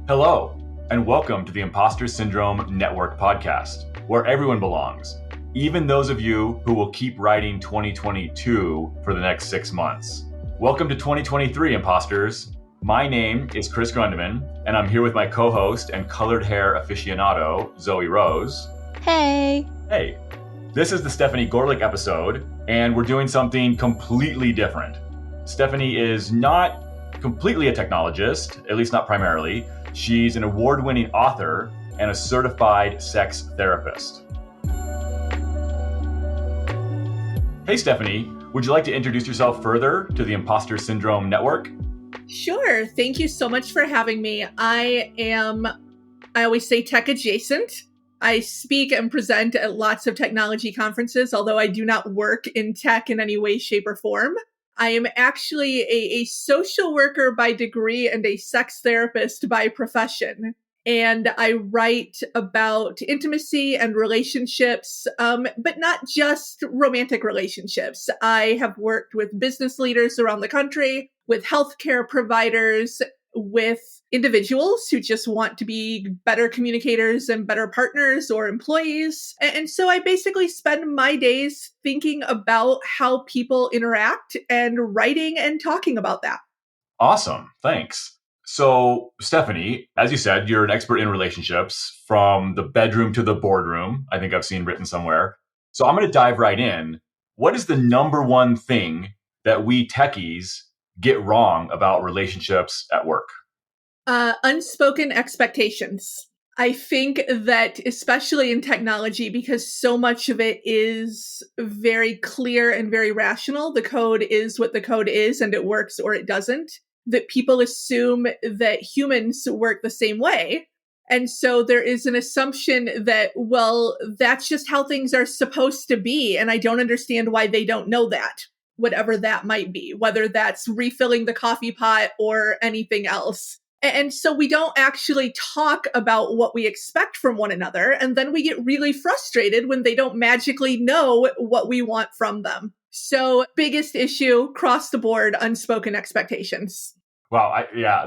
Hello, and welcome to the Imposter Syndrome Network Podcast, where everyone belongs, even those of you who will keep writing 2022 for the next 6 months. Welcome to 2023, imposters. My name is Chris Grundeman, and I'm here with my co-host and colored hair aficionado, Zoe Rose. Hey. Hey. This is the Stefani Goerlich episode, and we're doing something completely different. Stefani is not completely a technologist, at least not primarily. She's an award-winning author and a certified sex therapist. Hey, Stefani, would you like to introduce yourself further to the Imposter Syndrome Network? Sure. Thank you so much for having me. I always say tech adjacent. I speak and present at lots of technology conferences, although I do not work in tech in any way, shape, or form. I am actually a social worker by degree and a sex therapist by profession. And I write about intimacy and relationships, but not just romantic relationships. I have worked with business leaders around the country, with healthcare providers, with individuals who just want to be better communicators and better partners or employees. And so I basically spend my days thinking about how people interact and writing and talking about that. Awesome. Thanks. So, Stefani, as you said, you're an expert in relationships from the bedroom to the boardroom. I think I've seen written somewhere. So I'm going to dive right in. What is the number one thing that we techies get wrong about relationships at work? Unspoken expectations. I think that especially in technology, because so much of it is very clear and very rational, the code is what the code is and it works or it doesn't, that people assume that humans work the same way. And so there is an assumption that, well, that's just how things are supposed to be. And I don't understand why they don't know that, whatever that might be, whether that's refilling the coffee pot or anything else. And so we don't actually talk about what we expect from one another. And then we get really frustrated when they don't magically know what we want from them. So biggest issue across the board, unspoken expectations. Wow.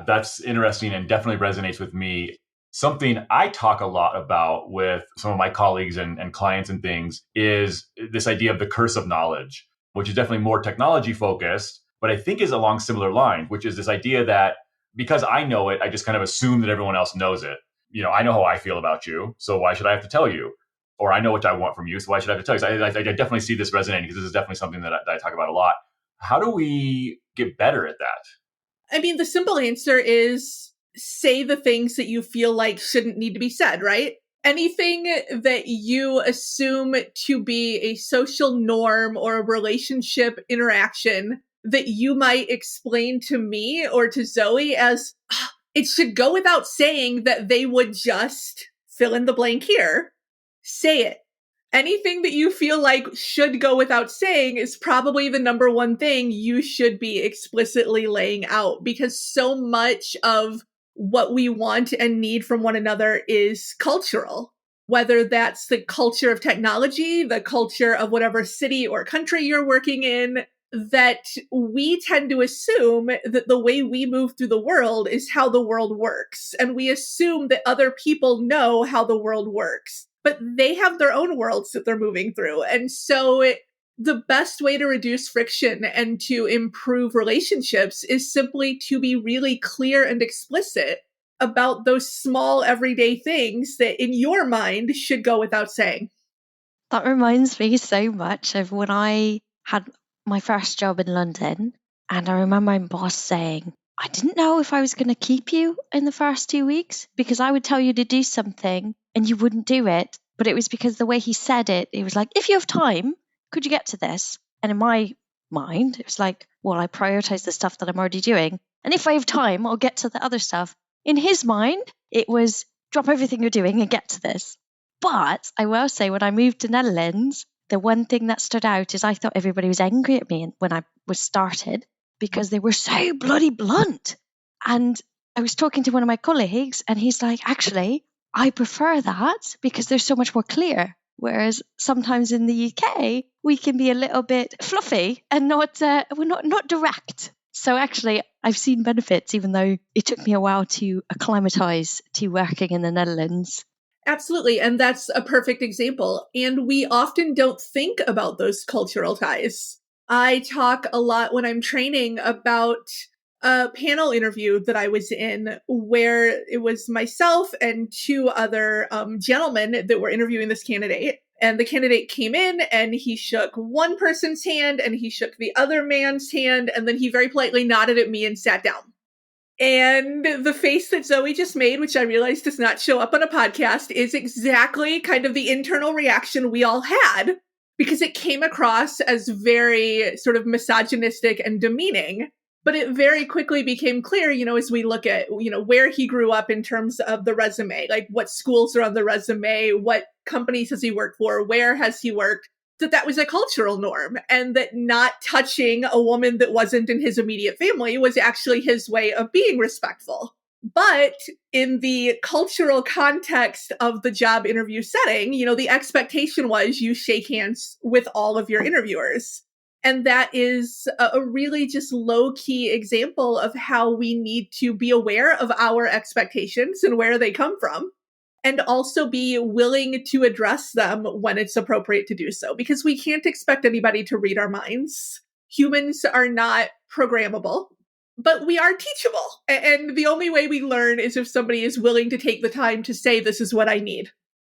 That's interesting and definitely resonates with me. Something I talk a lot about with some of my colleagues and clients and things is this idea of the curse of knowledge, which is definitely more technology focused, but I think is along similar lines, which is this idea that because I know it, I just kind of assume that everyone else knows it. You know, I know how I feel about you, so why should I have to tell you? Or I know what I want from you, so why should I have to tell you? So I definitely see this resonating because this is definitely something that I talk about a lot. How do we get better at that? I mean, the simple answer is say the things that you feel like shouldn't need to be said, right? Anything that you assume to be a social norm or a relationship interaction that you might explain to me or to Zoe as it should go without saying that they would just fill in the blank here. Say it. Anything that you feel like should go without saying is probably the number one thing you should be explicitly laying out, because so much of what we want and need from one another is cultural. Whether that's the culture of technology, the culture of whatever city or country you're working in, that we tend to assume that the way we move through the world is how the world works. And we assume that other people know how the world works, but they have their own worlds that they're moving through. And so the best way to reduce friction and to improve relationships is simply to be really clear and explicit about those small everyday things that in your mind should go without saying. That reminds me so much of when I had my first job in London, and I remember my boss saying, I didn't know if I was going to keep you in the first 2 weeks because I would tell you to do something and you wouldn't do it. But it was because the way he said it, it was like, if you have time, could you get to this? And in my mind, it was like, well, I prioritize the stuff that I'm already doing. And if I have time, I'll get to the other stuff. In his mind, it was drop everything you're doing and get to this. But I will say, when I moved to Netherlands, the one thing that stood out is I thought everybody was angry at me when I was started because they were so bloody blunt. And I was talking to one of my colleagues and he's like, actually, I prefer that because they're so much more clear. Whereas sometimes in the UK, we can be a little bit fluffy and we're not direct. So actually, I've seen benefits, even though it took me a while to acclimatize to working in the Netherlands. Absolutely. And that's a perfect example. And we often don't think about those cultural ties. I talk a lot when I'm training about a panel interview that I was in where it was myself and two other gentlemen that were interviewing this candidate. And the candidate came in and he shook one person's hand and he shook the other man's hand. And then he very politely nodded at me and sat down. And the face that Zoe just made, which I realized does not show up on a podcast, is exactly kind of the internal reaction we all had, because it came across as very sort of misogynistic and demeaning. But it very quickly became clear, as we look at, where he grew up in terms of the resume, like what schools are on the resume, what companies has he worked for, where has he worked, that was a cultural norm, and that not touching a woman that wasn't in his immediate family was actually his way of being respectful. But in the cultural context of the job interview setting, the expectation was you shake hands with all of your interviewers. And that is a really just low-key example of how we need to be aware of our expectations and where they come from, and also be willing to address them when it's appropriate to do so, because we can't expect anybody to read our minds. Humans are not programmable, but we are teachable. And the only way we learn is if somebody is willing to take the time to say, this is what I need.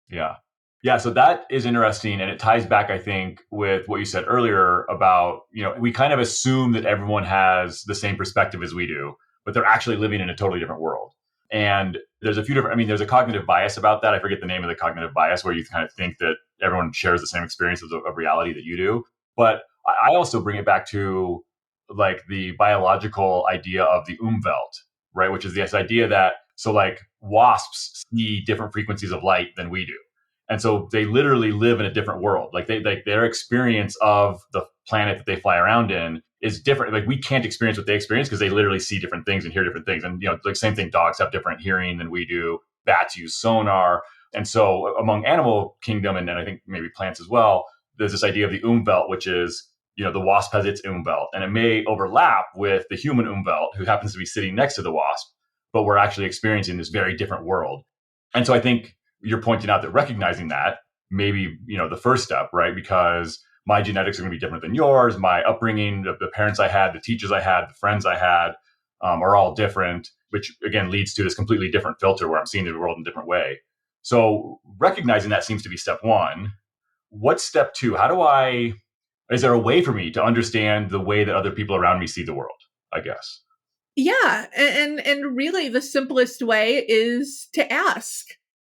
Yeah. Yeah. So that is interesting. And it ties back, I think, with what you said earlier about, we kind of assume that everyone has the same perspective as we do, but they're actually living in a totally different world. And there's a few different, there's a cognitive bias about that. I forget the name of the cognitive bias, where you kind of think that everyone shares the same experiences of reality that you do. But I also bring it back to like the biological idea of the Umwelt, right? Which is this idea that, so like wasps see different frequencies of light than we do. And so they literally live in a different world. Like their experience of the planet that they fly around in is different. Like we can't experience what they experience because they literally see different things and hear different things. And, like same thing, dogs have different hearing than we do. Bats use sonar. And so among animal kingdom, and then I think maybe plants as well, there's this idea of the Umwelt, which is, the wasp has its Umwelt, and it may overlap with the human Umwelt, who happens to be sitting next to the wasp, but we're actually experiencing this very different world. And so I think you're pointing out that recognizing that maybe, the first step, right? Because my genetics are going to be different than yours. My upbringing, the parents I had, the teachers I had, the friends I had are all different, which again leads to this completely different filter where I'm seeing the world in a different way. So recognizing that seems to be step one. What's step two? Is there a way for me to understand the way that other people around me see the world, I guess? Yeah. And really the simplest way is to ask.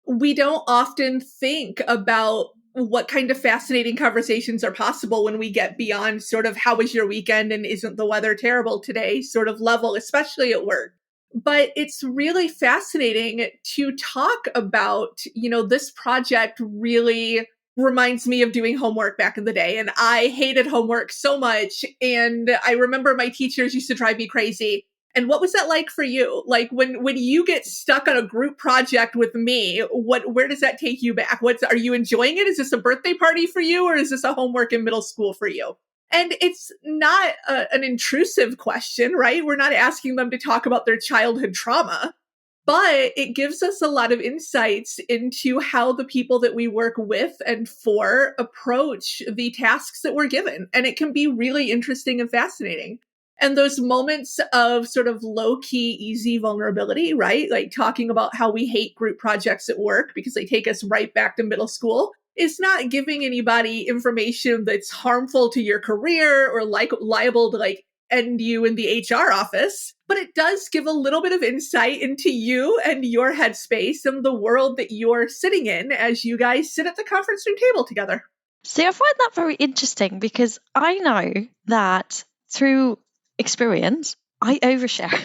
We don't often think about what kind of fascinating conversations are possible when we get beyond sort of how was your weekend and isn't the weather terrible today sort of level, especially at work. But it's really fascinating to talk about, this project really reminds me of doing homework back in the day. And I hated homework so much. And I remember my teachers used to drive me crazy. And what was that like for you? Like when you get stuck on a group project with me, where does that take you back? Are you enjoying it? Is this a birthday party for you, or is this a homework in middle school for you? And it's not an intrusive question, right? We're not asking them to talk about their childhood trauma, but it gives us a lot of insights into how the people that we work with and for approach the tasks that we're given. And it can be really interesting and fascinating. And those moments of sort of low-key, easy vulnerability, right? Like talking about how we hate group projects at work because they take us right back to middle school, is not giving anybody information that's harmful to your career or liable to end you in the HR office. But it does give a little bit of insight into you and your headspace and the world that you're sitting in as you guys sit at the conference room table together. See, I find that very interesting because I know that through experience, I overshare.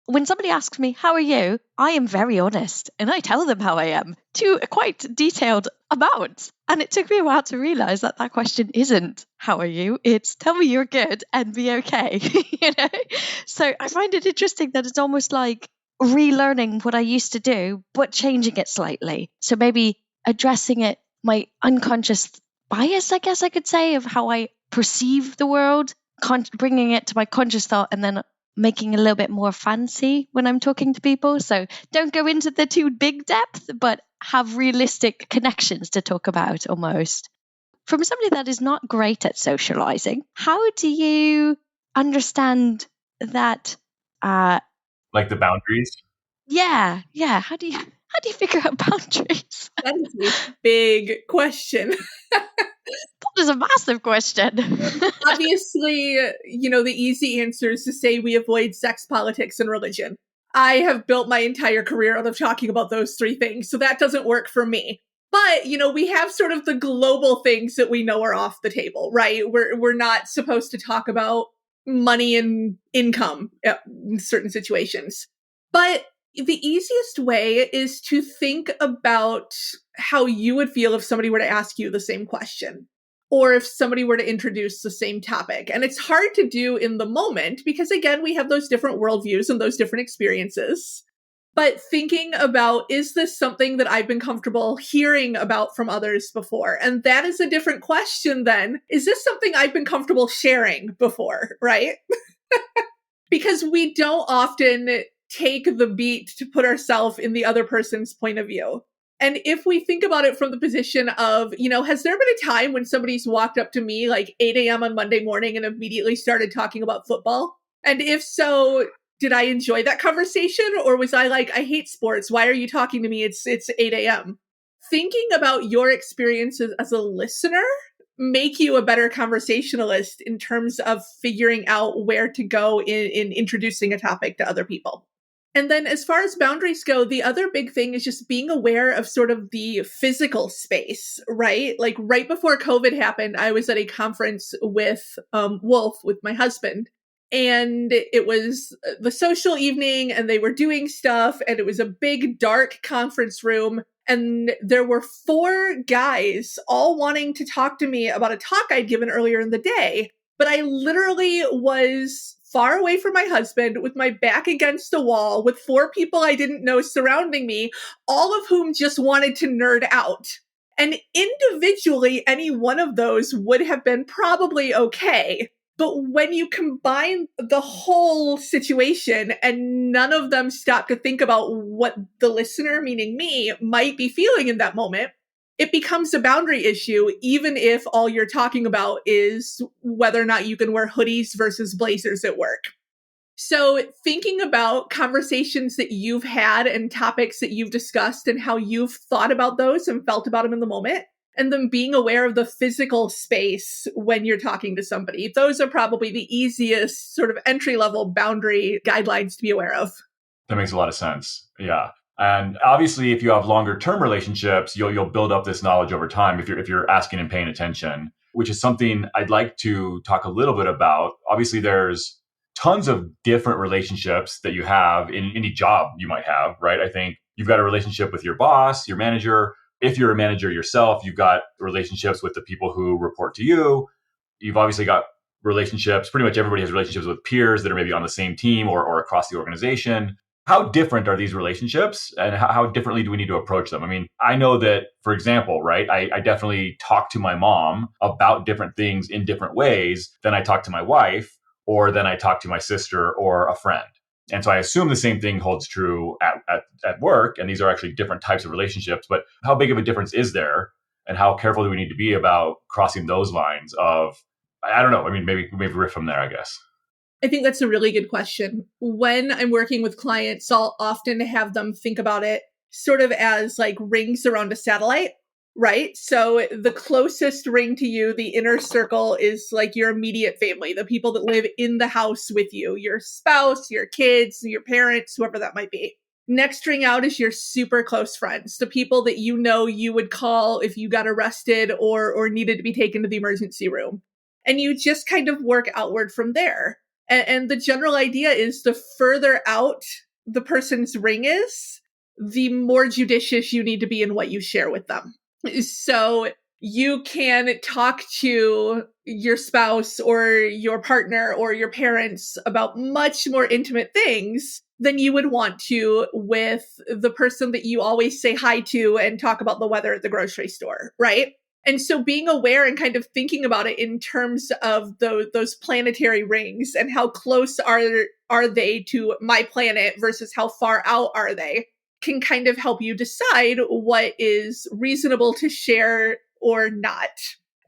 When somebody asks me, how are you? I am very honest and I tell them how I am to a quite detailed amount. And it took me a while to realize that question isn't how are you? It's tell me you're good and be okay. So I find it interesting that it's almost like relearning what I used to do, but changing it slightly. So maybe addressing it, my unconscious bias, I guess I could say, of how I perceive the world, bringing it to my conscious thought and then making a little bit more fancy when I'm talking to people. So don't go into the too big depth, but have realistic connections to talk about almost. From somebody that is not great at socializing, how do you understand that? Like the boundaries? Yeah. How do you figure out boundaries? That is a big question. That is a massive question. Obviously, the easy answer is to say we avoid sex, politics, and religion. I have built my entire career out of talking about those three things, so that doesn't work for me. But, we have sort of the global things that we know are off the table, right? We're not supposed to talk about money and income in certain situations. But the easiest way is to think about how you would feel if somebody were to ask you the same question, or if somebody were to introduce the same topic. And it's hard to do in the moment because, again, we have those different worldviews and those different experiences. But thinking about, is this something that I've been comfortable hearing about from others before? And that is a different question then. Is this something I've been comfortable sharing before, right? Because we don't often take the beat to put ourselves in the other person's point of view. And if we think about it from the position of, has there been a time when somebody's walked up to me like 8 a.m. on Monday morning and immediately started talking about football? And if so, did I enjoy that conversation? Or was I like, I hate sports. Why are you talking to me? It's 8 a.m. Thinking about your experiences as a listener make you a better conversationalist in terms of figuring out where to go in introducing a topic to other people. And then as far as boundaries go, the other big thing is just being aware of sort of the physical space, right? Like right before COVID happened, I was at a conference with Wolf, with my husband. And it was the social evening and they were doing stuff and it was a big dark conference room. And there were 4 guys all wanting to talk to me about a talk I'd given earlier in the day. But I literally was far away from my husband with my back against a wall with 4 people I didn't know surrounding me, all of whom just wanted to nerd out. And individually, any one of those would have been probably okay. But when you combine the whole situation and none of them stop to think about what the listener, meaning me, might be feeling in that moment, it becomes a boundary issue, even if all you're talking about is whether or not you can wear hoodies versus blazers at work. So thinking about conversations that you've had and topics that you've discussed and how you've thought about those and felt about them in the moment, and then being aware of the physical space when you're talking to somebody. Those are probably the easiest sort of entry-level boundary guidelines to be aware of. That makes a lot of sense. Yeah. And obviously, if you have longer term relationships, you'll build up this knowledge over time if you're asking and paying attention, which is something I'd like to talk a little bit about. Obviously, there's tons of different relationships that you have in any job you might have, right? I think you've got a relationship with your boss, your manager. If you're a manager yourself, you've got relationships with the people who report to you. You've obviously got relationships. Pretty much everybody has relationships with peers that are maybe on the same team or across the organization. How different are these relationships and how differently do we need to approach them? I mean, I know that, for example, right, I definitely talk to my mom about different things in different ways than I talk to my wife or than I talk to my sister or a friend. And so I assume the same thing holds true at work. And these are actually different types of relationships. But how big of a difference is there? And how careful do we need to be about crossing those lines of, I don't know. I mean, maybe riff from there, I guess. I think that's a really good question. When I'm working with clients, I'll often have them think about it sort of as like rings around a satellite, right? So the closest ring to you, the inner circle, is like your immediate family, the people that live in the house with you, your spouse, your kids, your parents, whoever that might be. Next ring out is your super close friends, the people that you know you would call if you got arrested or needed to be taken to the emergency room. And you just kind of work outward from there. And the general idea is the further out the person's ring is, the more judicious you need to be in what you share with them. So you can talk to your spouse or your partner or your parents about much more intimate things than you would want to with the person that you always say hi to and talk about the weather at the grocery store, right? And so being aware and kind of thinking about it in terms of those planetary rings and how close are they to my planet versus how far out are they can kind of help you decide what is reasonable to share or not.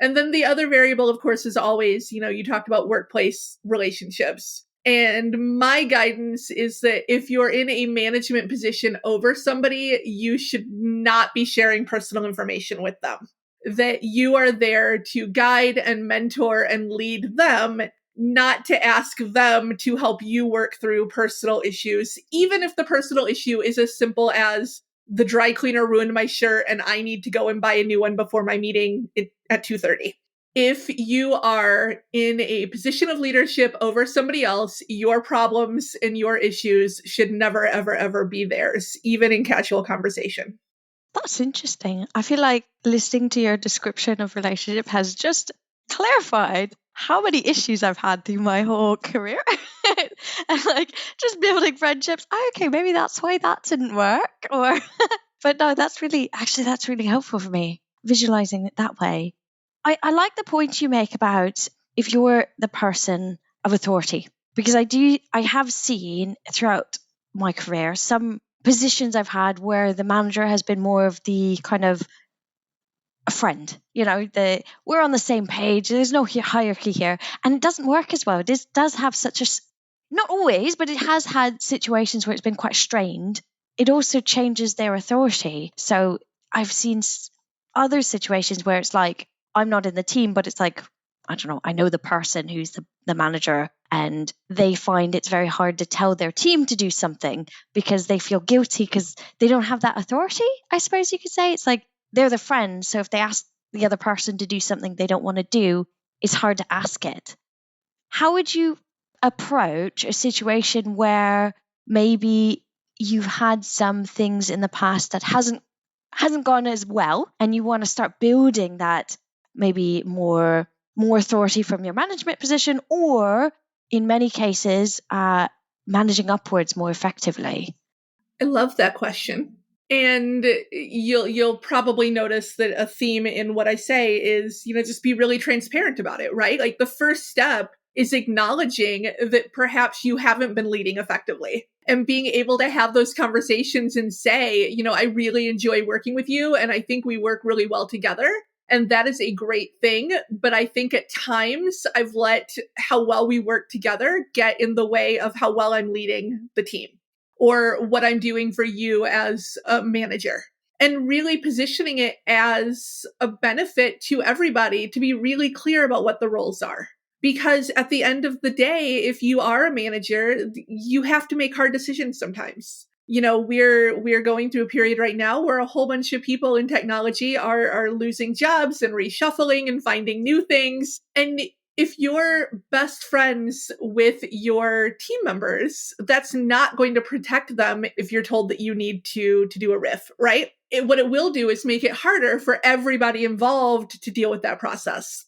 And then the other variable, of course, is always, you talked about workplace relationships. And my guidance is that if you're in a management position over somebody, you should not be sharing personal information with them. That you are there to guide and mentor and lead them, not to ask them to help you work through personal issues, even if the personal issue is as simple as the dry cleaner ruined my shirt and I need to go and buy a new one before my meeting at 2:30. If you are in a position of leadership over somebody else, your problems and your issues should never, ever, ever be theirs, even in casual conversation. That's interesting. I feel like listening to your description of relationship has just clarified how many issues I've had through my whole career. And like just building friendships. Oh, okay, maybe that's why that didn't work. Or but no, that's really helpful for me, visualizing it that way. I like the point you make about if you're the person of authority, because I have seen throughout my career some positions I've had where the manager has been more of the kind of a friend, we're on the same page. There's no hierarchy here, and it doesn't work as well. This does have not always, but it has had situations where it's been quite strained. It also changes their authority. So I've seen other situations where it's like, I'm not in the team, but it's like, I don't know, I know the person who's the manager, and they find it's very hard to tell their team to do something because they feel guilty because they don't have that authority, I suppose you could say. It's like they're the friend, so if they ask the other person to do something they don't want to do, it's hard to ask it. How would you approach a situation where maybe you've had some things in the past that hasn't gone as well, and you want to start building that maybe more authority from your management position, or in many cases, managing upwards more effectively? I love that question. And you'll probably notice that a theme in what I say is, just be really transparent about it, right? Like the first step is acknowledging that perhaps you haven't been leading effectively and being able to have those conversations and say, I really enjoy working with you and I think we work really well together. And that is a great thing. But I think at times I've let how well we work together get in the way of how well I'm leading the team or what I'm doing for you as a manager. And really positioning it as a benefit to everybody to be really clear about what the roles are. Because at the end of the day, if you are a manager, you have to make hard decisions sometimes. We're going through a period right now where a whole bunch of people in technology are losing jobs and reshuffling and finding new things. And if you're best friends with your team members, that's not going to protect them if you're told that you need to do a riff, right? What it will do is make it harder for everybody involved to deal with that process.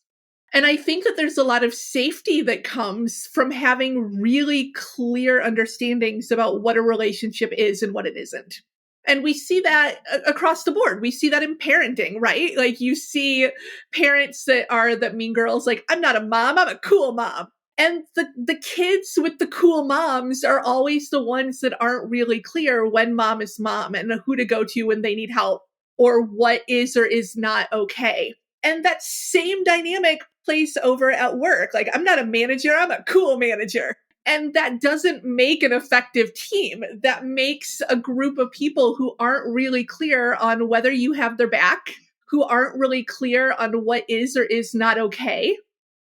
And I think that there's a lot of safety that comes from having really clear understandings about what a relationship is and what it isn't. And we see that across the board. We see that in parenting, right? Like you see parents that are the mean girls, like, I'm not a mom, I'm a cool mom. And the kids with the cool moms are always the ones that aren't really clear when mom is mom and who to go to when they need help or what is or is not okay. And that same dynamic plays over at work. Like, I'm not a manager, I'm a cool manager. And that doesn't make an effective team. That makes a group of people who aren't really clear on whether you have their back, who aren't really clear on what is or is not okay,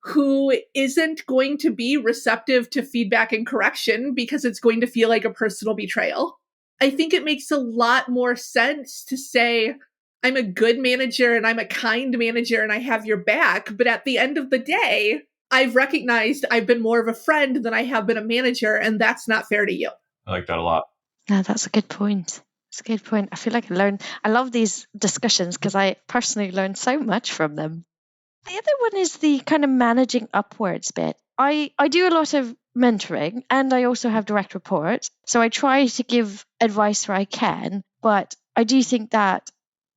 who isn't going to be receptive to feedback and correction because it's going to feel like a personal betrayal. I think it makes a lot more sense to say, I'm a good manager and I'm a kind manager and I have your back. But at the end of the day, I've recognized I've been more of a friend than I have been a manager, and that's not fair to you. I like that a lot. No, that's a good point. It's a good point. I feel like I love these discussions because I personally learn so much from them. The other one is the kind of managing upwards bit. I do a lot of mentoring and I also have direct reports. So I try to give advice where I can, but I do think that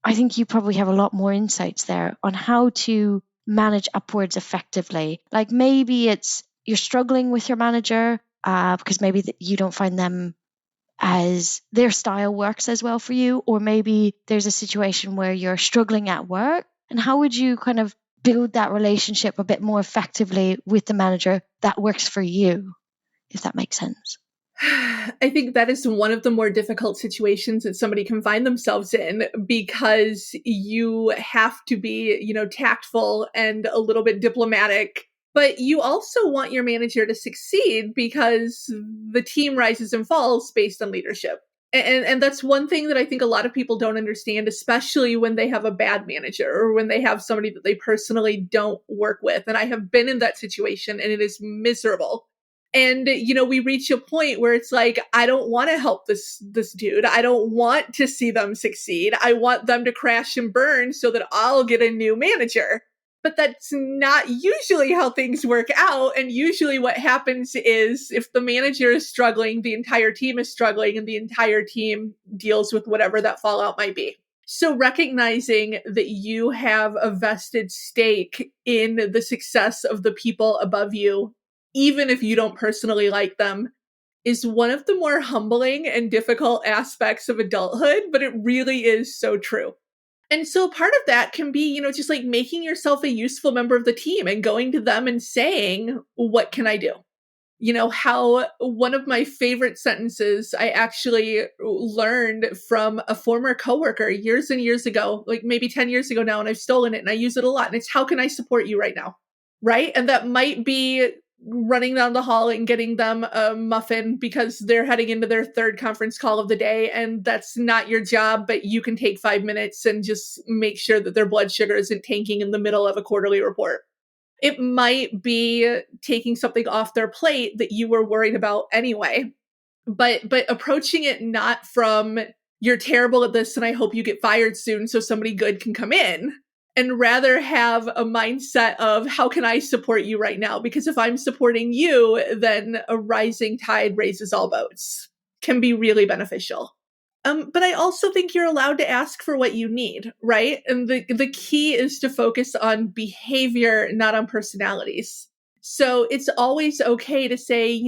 I think you probably have a lot more insights there on how to manage upwards effectively. Like maybe it's you're struggling with your manager because maybe you don't find them as their style works as well for you, or maybe there's a situation where you're struggling at work. And how would you kind of build that relationship a bit more effectively with the manager that works for you, if that makes sense? I think that is one of the more difficult situations that somebody can find themselves in, because you have to be, tactful and a little bit diplomatic. But you also want your manager to succeed because the team rises and falls based on leadership. And that's one thing that I think a lot of people don't understand, especially when they have a bad manager or when they have somebody that they personally don't work with. And I have been in that situation, and it is miserable. And, we reach a point where it's like, I don't want to help this dude. I don't want to see them succeed. I want them to crash and burn so that I'll get a new manager. But that's not usually how things work out. And usually what happens is if the manager is struggling, the entire team is struggling, and the entire team deals with whatever that fallout might be. So recognizing that you have a vested stake in the success of the people above you, even if you don't personally like them, is one of the more humbling and difficult aspects of adulthood, but it really is so true. And so part of that can be, just like making yourself a useful member of the team and going to them and saying, what can I do? How one of my favorite sentences I actually learned from a former coworker years and years ago, like maybe 10 years ago now, and I've stolen it and I use it a lot. And it's, how can I support you right now? Right? And that might be running down the hall and getting them a muffin because they're heading into their third conference call of the day, and that's not your job, but you can take 5 minutes and just make sure that their blood sugar isn't tanking in the middle of a quarterly report. It might be taking something off their plate that you were worried about anyway, but approaching it not from, you're terrible at this and I hope you get fired soon so somebody good can come in, and rather have a mindset of, how can I support you right now? Because if I'm supporting you, then a rising tide raises all boats. Can be really beneficial. But I also think you're allowed to ask for what you need, right? And the key is to focus on behavior, not on personalities. So it's always okay to say,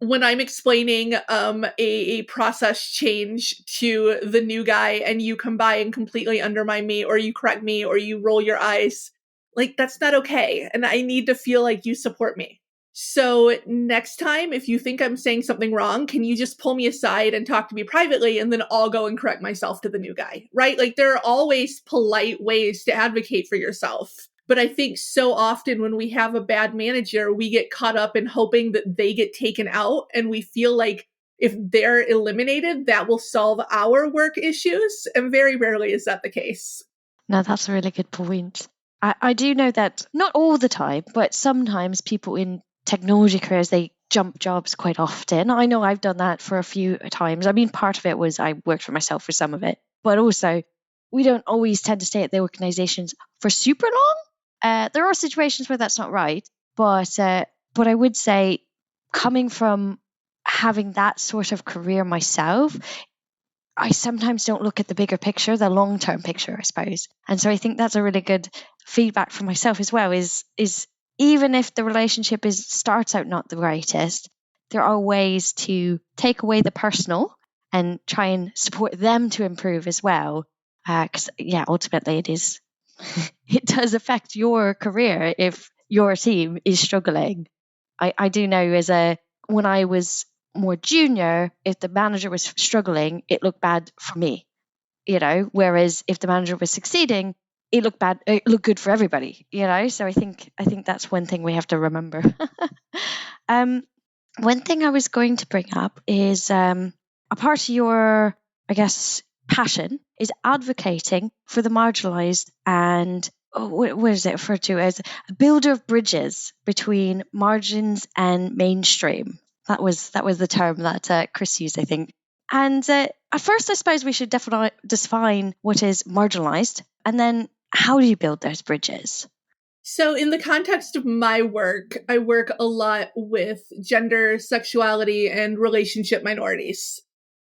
when I'm explaining a process change to the new guy and you come by and completely undermine me, or you correct me, or you roll your eyes, like, that's not okay. And I need to feel like you support me. So next time, if you think I'm saying something wrong, can you just pull me aside and talk to me privately, and then I'll go and correct myself to the new guy, right? Like, there are always polite ways to advocate for yourself. But I think so often when we have a bad manager, we get caught up in hoping that they get taken out. And we feel like if they're eliminated, that will solve our work issues. And very rarely is that the case. No, that's a really good point. I do know that not all the time, but sometimes people in technology careers, they jump jobs quite often. I know I've done that for a few times. I mean, part of it was I worked for myself for some of it, but also we don't always tend to stay at the organizations for super long. There are situations where that's not right, but I would say, coming from having that sort of career myself, I sometimes don't look at the bigger picture, the long-term picture, I suppose. And so I think that's a really good feedback for myself as well, is even if the relationship starts out not the greatest, there are ways to take away the personal and try and support them to improve as well. Because, ultimately it does affect your career if your team is struggling. I do know when I was more junior, if the manager was struggling, it looked bad for me, whereas if the manager was succeeding, it looked good for everybody, So I think that's one thing we have to remember. One thing I was going to bring up is a part of your, I guess, passion is advocating for the marginalized and what is it referred to as a builder of bridges between margins and mainstream. That was the term that Chris used, I think. And at first, I suppose we should definitely define what is marginalized, and then how do you build those bridges? So in the context of my work, I work a lot with gender, sexuality, and relationship minorities.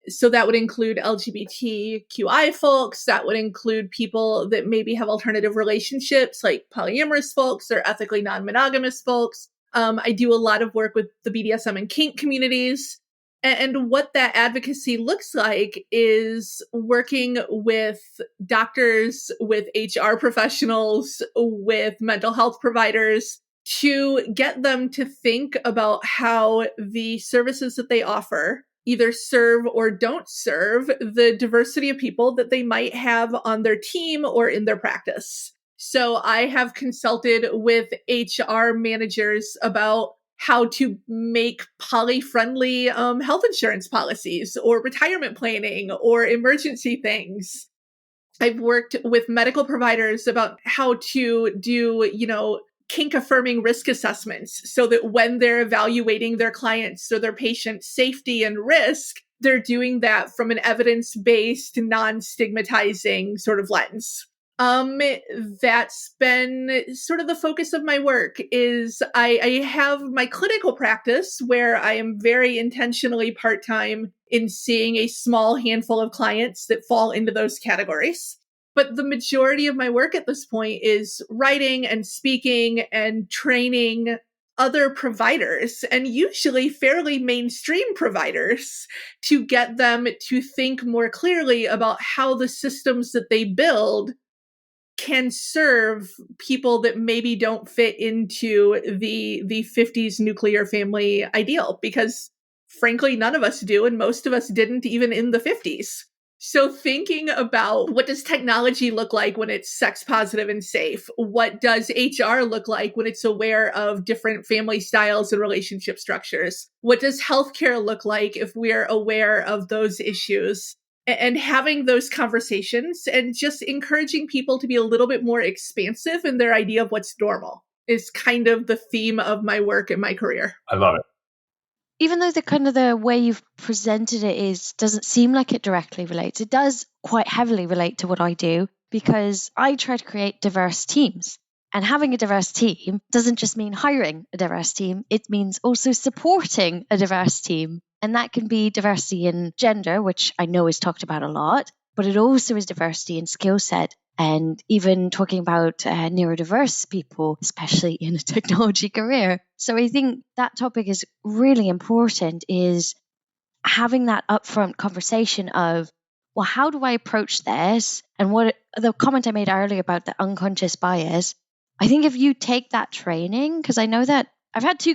So that would include LGBTQI folks. That would include people that maybe have alternative relationships, like polyamorous folks or ethically non-monogamous folks. I do a lot of work with the BDSM and kink communities. And what that advocacy looks like is working with doctors, with HR professionals, with mental health providers to get them to think about how the services that they offer either serve or don't serve the diversity of people that they might have on their team or in their practice. So I have consulted with HR managers about how to make poly-friendly health insurance policies or retirement planning or emergency things. I've worked with medical providers about how to do, kink-affirming risk assessments so that when they're evaluating their clients or their patients' safety and risk, they're doing that from an evidence-based, non-stigmatizing sort of lens. That's been sort of the focus of my work is I have my clinical practice where I am very intentionally part-time in seeing a small handful of clients that fall into those categories. But the majority of my work at this point is writing and speaking and training other providers, and usually fairly mainstream providers, to get them to think more clearly about how the systems that they build can serve people that maybe don't fit into the 50s nuclear family ideal, because frankly, none of us do, and most of us didn't even in the 50s. So thinking about what does technology look like when it's sex positive and safe? What does HR look like when it's aware of different family styles and relationship structures? What does healthcare look like if we're aware of those issues? And having those conversations and just encouraging people to be a little bit more expansive in their idea of what's normal is kind of the theme of my work and my career. I love it. Even though the way you've presented it doesn't seem like it directly relates, it does quite heavily relate to what I do, because I try to create diverse teams. And having a diverse team doesn't just mean hiring a diverse team, it means also supporting a diverse team. And that can be diversity in gender, which I know is talked about a lot, but it also is diversity in skill set. And even talking about neurodiverse people, especially in a technology career. So I think that topic is really important, is having that upfront conversation of, well, how do I approach this? And what the comment I made earlier about the unconscious bias, I think if you take that training, because I know that I've had two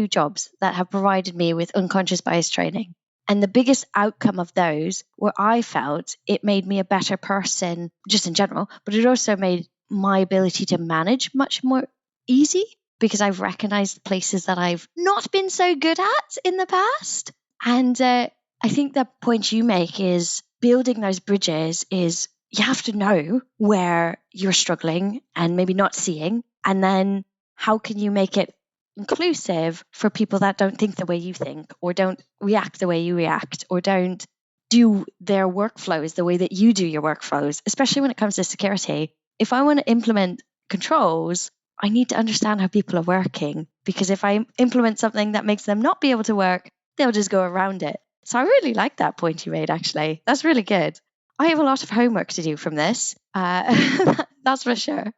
jobs that have provided me with unconscious bias training. And the biggest outcome of those, where I felt it made me a better person just in general, but it also made my ability to manage much more easy, because I've recognized places that I've not been so good at in the past. And I think the point you make is building those bridges is you have to know where you're struggling and maybe not seeing, and then how can you make it inclusive for people that don't think the way you think, or don't react the way you react, or don't do their workflows the way that you do your workflows, especially when it comes to security. If I want to implement controls, I need to understand how people are working, because if I implement something that makes them not be able to work, they'll just go around it. So I really like that point you made, actually. That's really good. I have a lot of homework to do from this. That's for sure.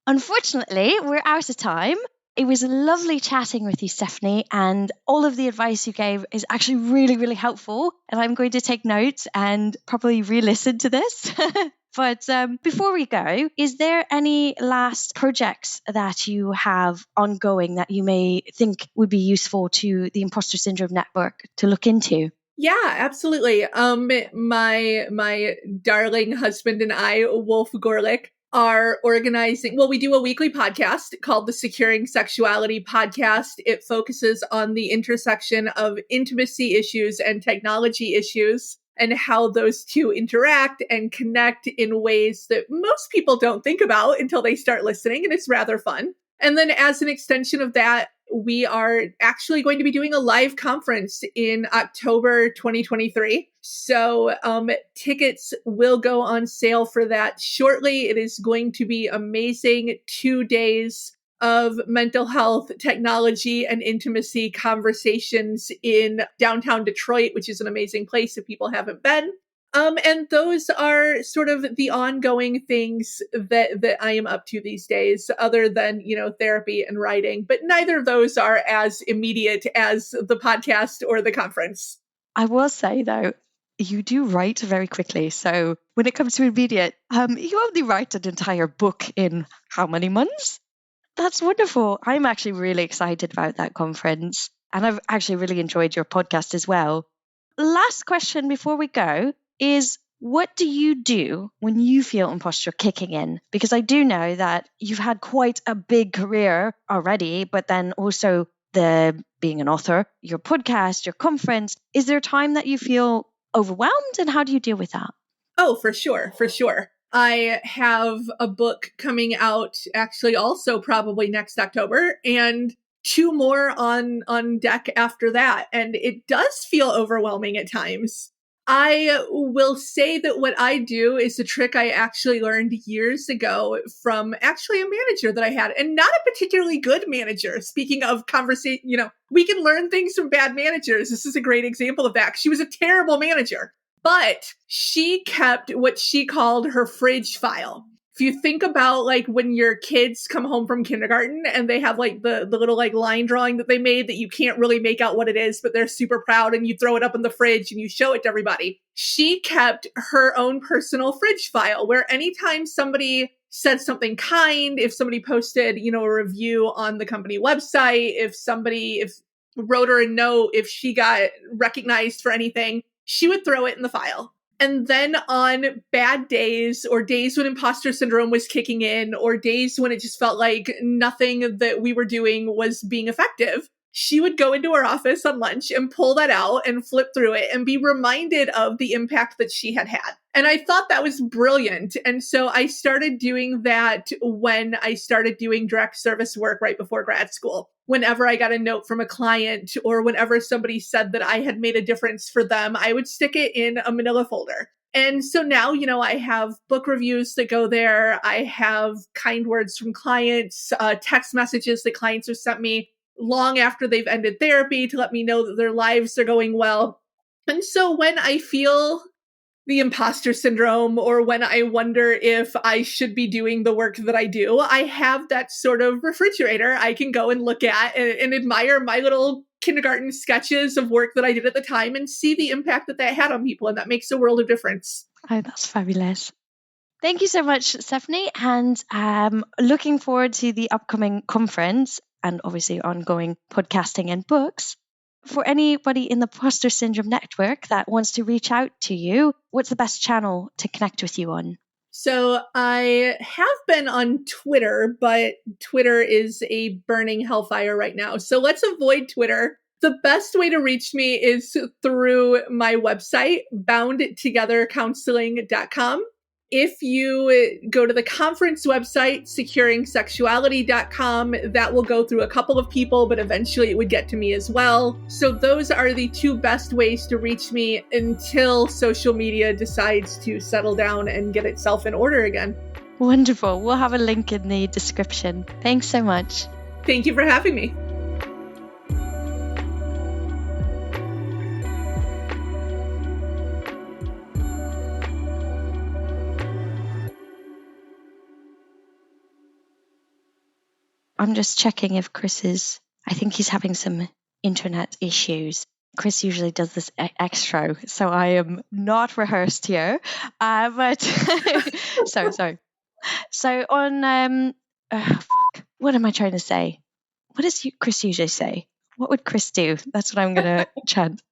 Unfortunately, we're out of time. It was lovely chatting with you, Stefani, and all of the advice you gave is actually really, really helpful. And I'm going to take notes and probably re-listen to this. But before we go, is there any last projects that you have ongoing that you may think would be useful to the Imposter Syndrome Network to look into? Yeah, absolutely. My darling husband and I, Wolf Goerlich, are organizing, we do a weekly podcast called the Securing Sexuality Podcast. It focuses on the intersection of intimacy issues and technology issues, and how those two interact and connect in ways that most people don't think about until they start listening, and it's rather fun. And then as an extension of that, we are actually going to be doing a live conference in October 2023. So tickets will go on sale for that shortly. It is going to be amazing. 2 days of mental health, technology, and intimacy conversations in downtown Detroit, which is an amazing place if people haven't been. And those are sort of the ongoing things that I am up to these days, other than, therapy and writing. But neither of those are as immediate as the podcast or the conference. I will say, though, you do write very quickly. So when it comes to immediate, you only write an entire book in how many months? That's wonderful. I'm actually really excited about that conference. And I've actually really enjoyed your podcast as well. Last question before we go is, what do you do when you feel imposter kicking in? Because I do know that you've had quite a big career already, but then also being an author, your podcast, your conference. Is there a time that you feel overwhelmed, and how do you deal with that? Oh, for sure. For sure. I have a book coming out actually also probably next October, and 2 more on deck after that. And it does feel overwhelming at times. I will say that what I do is a trick I actually learned years ago from actually a manager that I had, and not a particularly good manager. Speaking of conversation, we can learn things from bad managers. This is a great example of that. She was a terrible manager, but she kept what she called her fridge file. If you think about when your kids come home from kindergarten and they have the little line drawing that they made that you can't really make out what it is, but they're super proud, and you throw it up in the fridge and you show it to everybody. She kept her own personal fridge file where anytime somebody said something kind, if somebody posted, a review on the company website, if wrote her a note, if she got recognized for anything, she would throw it in the file. And then on bad days, or days when imposter syndrome was kicking in, or days when it just felt like nothing that we were doing was being effective, she would go into her office on lunch and pull that out and flip through it and be reminded of the impact that she had had. And I thought that was brilliant. And so I started doing that when I started doing direct service work right before grad school. Whenever I got a note from a client, or whenever somebody said that I had made a difference for them, I would stick it in a manila folder. And so now, I have book reviews that go there. I have kind words from clients, text messages that clients have sent me long after they've ended therapy to let me know that their lives are going well. And so when I feel the imposter syndrome, or when I wonder if I should be doing the work that I do, I have that sort of refrigerator I can go and look at and admire my little kindergarten sketches of work that I did at the time and see the impact that had on people. And that makes a world of difference. Oh, that's fabulous. Thank you so much, Stephanie. And looking forward to the upcoming conference and obviously ongoing podcasting and books. For anybody in the Imposter Syndrome Network that wants to reach out to you, what's the best channel to connect with you on? So I have been on Twitter, but Twitter is a burning hellfire right now. So let's avoid Twitter. The best way to reach me is through my website, boundtogethercounseling.com. If you go to the conference website, securingsexuality.com, that will go through a couple of people, but eventually it would get to me as well. So those are the 2 best ways to reach me until social media decides to settle down and get itself in order again. Wonderful. We'll have a link in the description. Thanks so much. Thank you for having me. I'm just checking if I think he's having some internet issues. Chris usually does this extra, so I am not rehearsed here. But sorry. So on, what am I trying to say? What does Chris usually say? What would Chris do? That's what I'm going to chant.